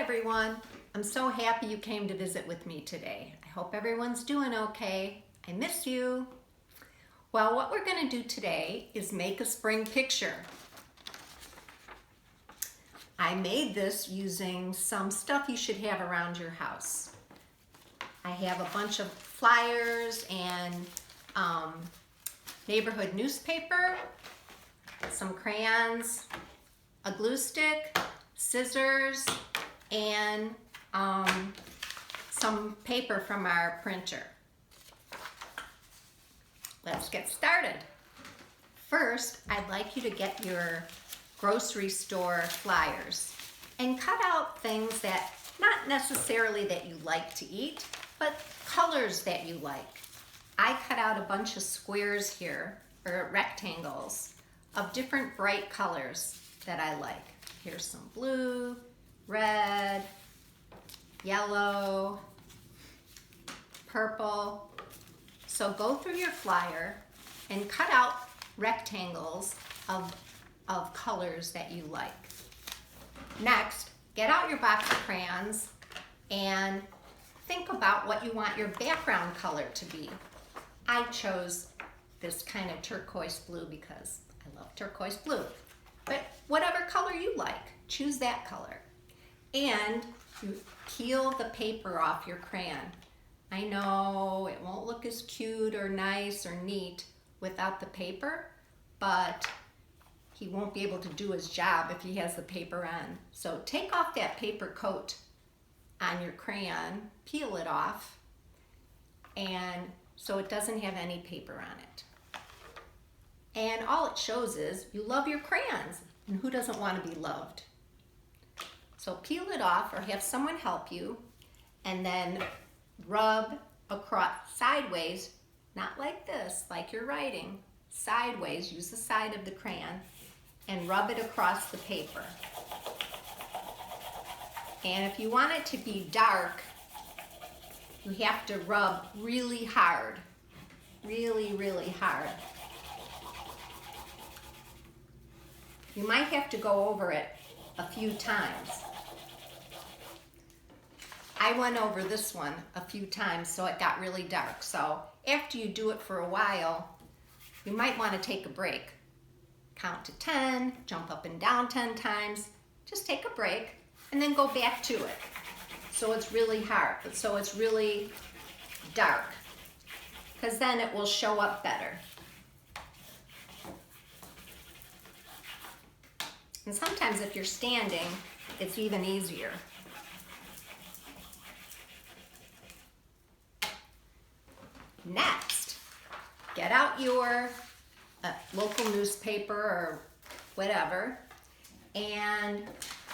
everyone. I'm so happy you came to visit with me today. I hope everyone's doing okay. I miss you. Well, what we're going to do today is make a spring picture. I made this using some stuff you should have around your house. I have a bunch of flyers and neighborhood newspaper, some crayons, a glue stick, scissors, and some paper from our printer. Let's get started. First, I'd like you to get your grocery store flyers and cut out things that not necessarily that you like to eat, but colors that you like. I cut out a bunch of squares here, or rectangles, of different bright colors that I like. Here's some blue, red, yellow, purple. So go through your flyer and cut out rectangles of colors that you like. Next, get out your box of crayons and think about what you want your background color to be. I chose this kind of turquoise blue because I love turquoise blue. But whatever color you like, choose that color. And you peel the paper off your crayon. I know it won't look as cute or nice or neat without the paper, but he won't be able to do his job if he has the paper on. So take off that paper coat on your crayon, peel it off, and so it doesn't have any paper on it. And all it shows is you love your crayons, and who doesn't want to be loved? So peel it off or have someone help you, and then rub across sideways, not like this, like you're writing, sideways, use the side of the crayon, and rub it across the paper. And if you want it to be dark, you have to rub really hard, really, really hard. You might have to go over it a few times. I went over this one a few times, so it got really dark. So after you do it for a while, you might want to take a break. Count to 10, jump up and down 10 times, just take a break, and then go back to it. So it's really hard, so it's really dark, because then it will show up better. And sometimes if you're standing, it's even easier. Next, get out your local newspaper or whatever, and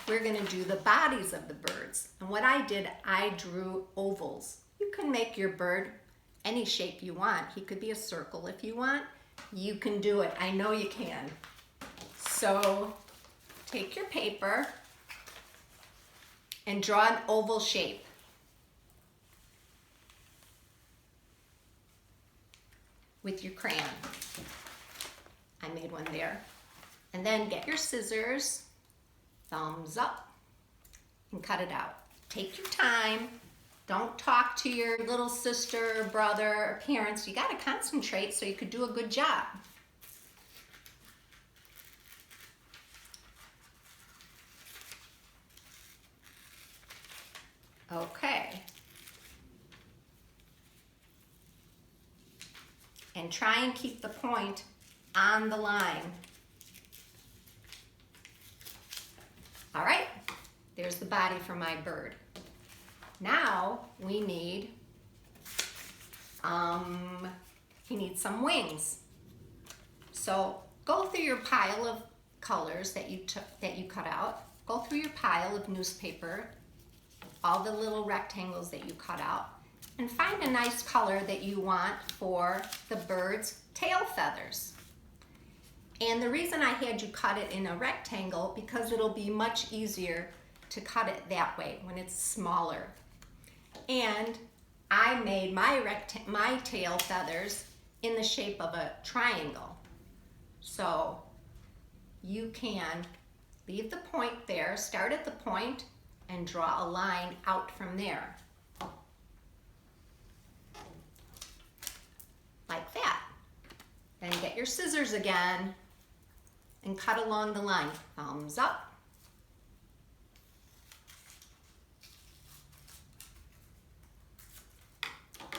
we're going to do the bodies of the birds. And what I did, I drew ovals. You can make your bird any shape you want. He could be a circle if you want. You can do it. I know you can. So take your paper and draw an oval shape. With your crayon. I made one there. And then get your scissors, thumbs up, and cut it out. Take your time. Don't talk to your little sister, brother, or parents. You gotta concentrate so you could do a good job. Okay. And try and keep the point on the line. All right, there's the body for my bird. Now we need, he needs some wings. So go through your pile of colors that you cut out. Go through your pile of newspaper, all the little rectangles that you cut out, and find a nice color that you want for the bird's tail feathers. And the reason I had you cut it in a rectangle, because it'll be much easier to cut it that way when it's smaller. And I made my tail feathers in the shape of a triangle. So you can leave the point there, start at the point, and draw a line out from there. Like that. Then get your scissors again and cut along the line. Thumbs up.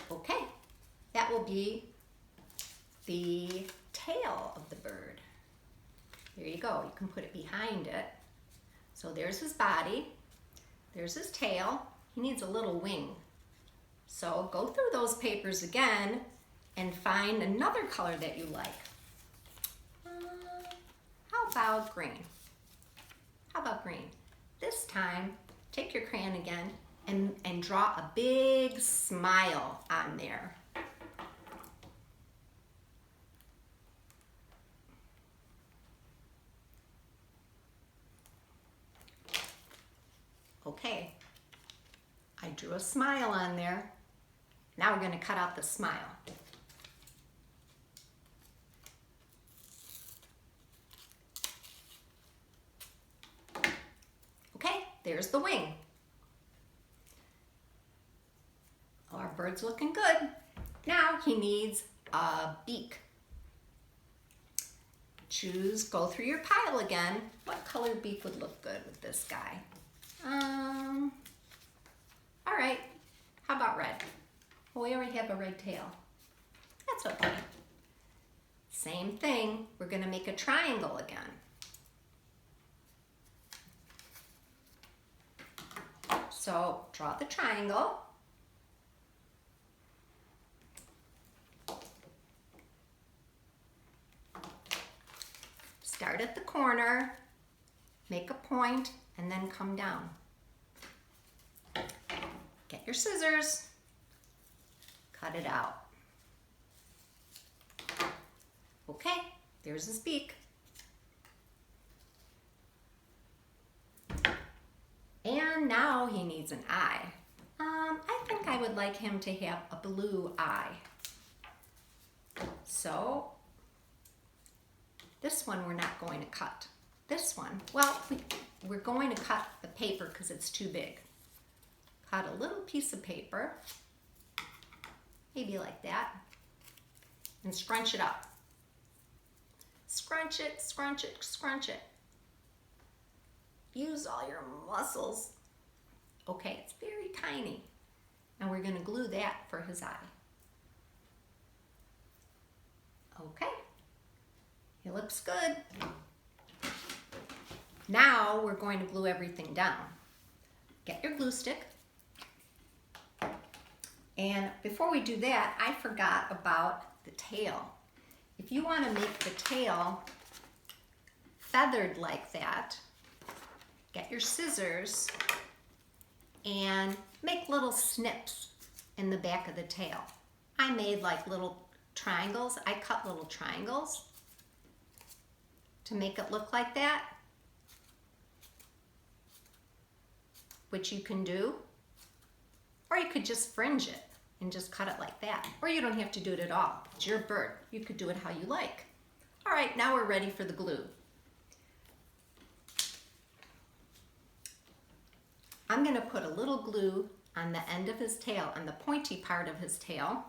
Okay, that will be the tail of the bird. There you go, you can put it behind it. So there's his body, there's his tail. He needs a little wing. So go through those papers again and find another color that you like. How about green? How about green? This time, take your crayon again and draw a big smile on there. Okay, I drew a smile on there. Now we're going to cut out the smile. Okay, there's the wing. Our bird's looking good. Now he needs a beak. Go through your pile again. What color beak would look good with this guy? All right, how about red? Well, we already have a red tail. That's okay. Same thing, we're gonna make a triangle again. So draw the triangle. Start at the corner, make a point, and then come down. Get your scissors, cut it out. Okay, there's his beak. And now he needs an eye. I think I would like him to have a blue eye. So this one we're not going to cut. This one, well, we're going to cut the paper because it's too big. Cut a little piece of paper, maybe like that, and scrunch it up. Scrunch it, scrunch it, scrunch it. Use all your muscles. Okay, it's very tiny. And we're going to glue that for his eye. Okay, he looks good. Now we're going to glue everything down. Get your glue stick. And before we do that, I forgot about the tail. If you want to make the tail feathered like that, get your scissors and make little snips in the back of the tail. I made like little triangles. I cut little triangles to make it look like that, which you can do. Or you could just fringe it and just cut it like that. Or you don't have to do it at all. It's your bird. You could do it how you like. All right, now we're ready for the glue. I'm gonna put a little glue on the end of his tail, on the pointy part of his tail.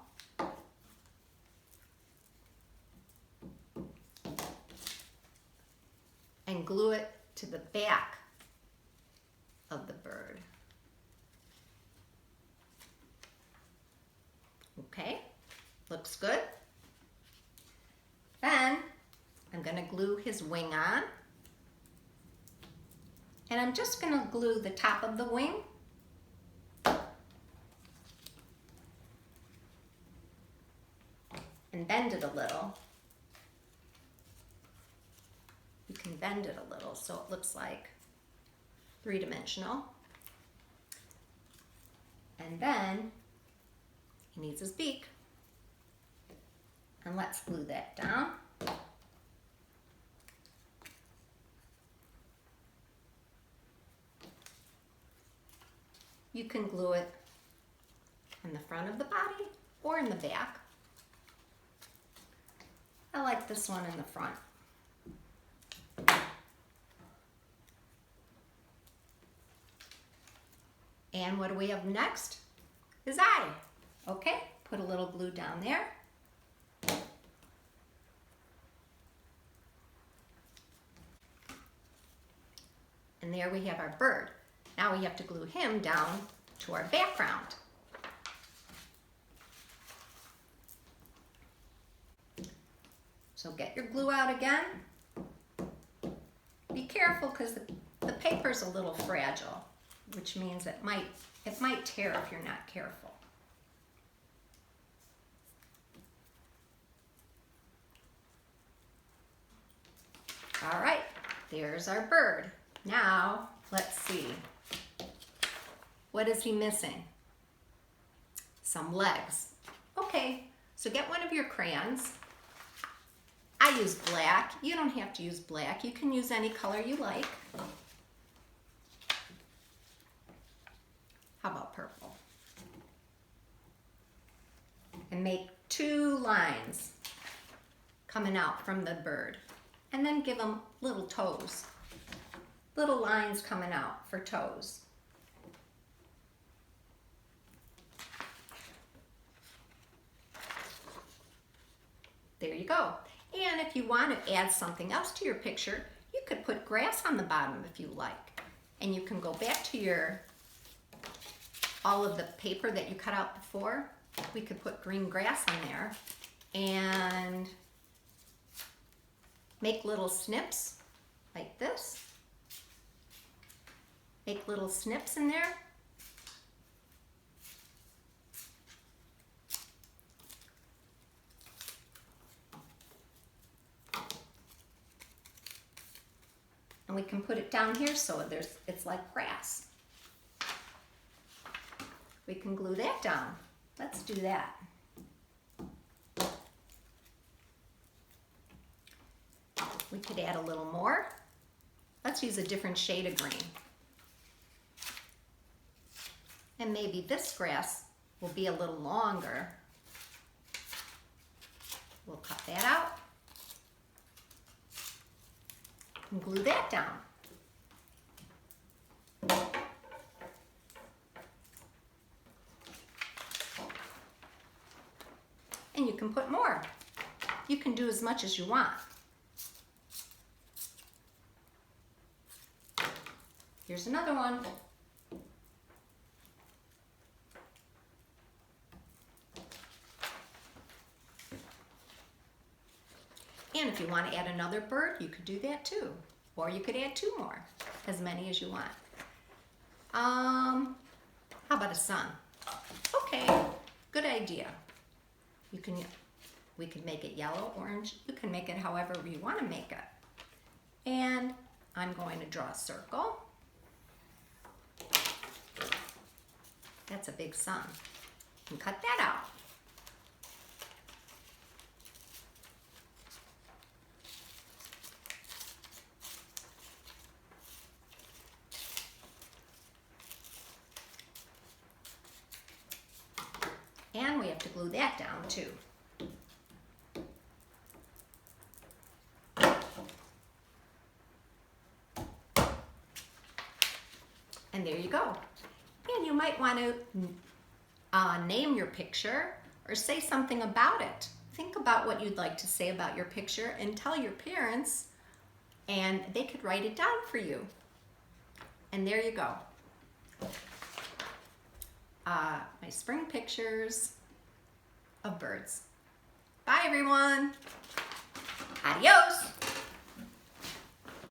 And glue it to the back of the bird. Okay, looks good. Then I'm going to glue his wing on. And I'm just going to glue the top of the wing. And bend it a little. You can bend it a little so it looks like three-dimensional. And then he needs his beak. And let's glue that down. You can glue it in the front of the body or in the back. I like this one in the front. And what do we have next? His eye. Okay, put a little glue down there. And there we have our bird. Now we have to glue him down to our background. So get your glue out again. Be careful because the paper's a little fragile, which means it might tear if you're not careful. All right, there's our bird. Now, let's see. What is he missing? Some legs. Okay, so get one of your crayons. I use black. You don't have to use black. You can use any color you like. How about purple? And make 2 lines coming out from the bird. And then give them little toes. Little lines coming out for toes. There you go. And if you want to add something else to your picture, you could put grass on the bottom if you like. And you can go back to all of the paper that you cut out before. We could put green grass on there and make little snips like this. Make little snips in there. And we can put it down here so it's like grass. We can glue that down. Let's do that. We could add a little more. Let's use a different shade of green. And maybe this grass will be a little longer. We'll cut that out and glue that down. And you can put more. You can do as much as you want. Here's another one. And if you want to add another bird, you could do that too. Or you could add 2 more, as many as you want. How about a sun? Okay, good idea. We could make it yellow, orange. You can make it however you want to make it. And I'm going to draw a circle. That's a big sun. And cut that out. And we have to glue that down too. And there you go. And you might want to name your picture or say something about it. Think about what you'd like to say about your picture and tell your parents, and they could write it down for you. And there you go. My spring pictures of birds. Bye everyone. Adios.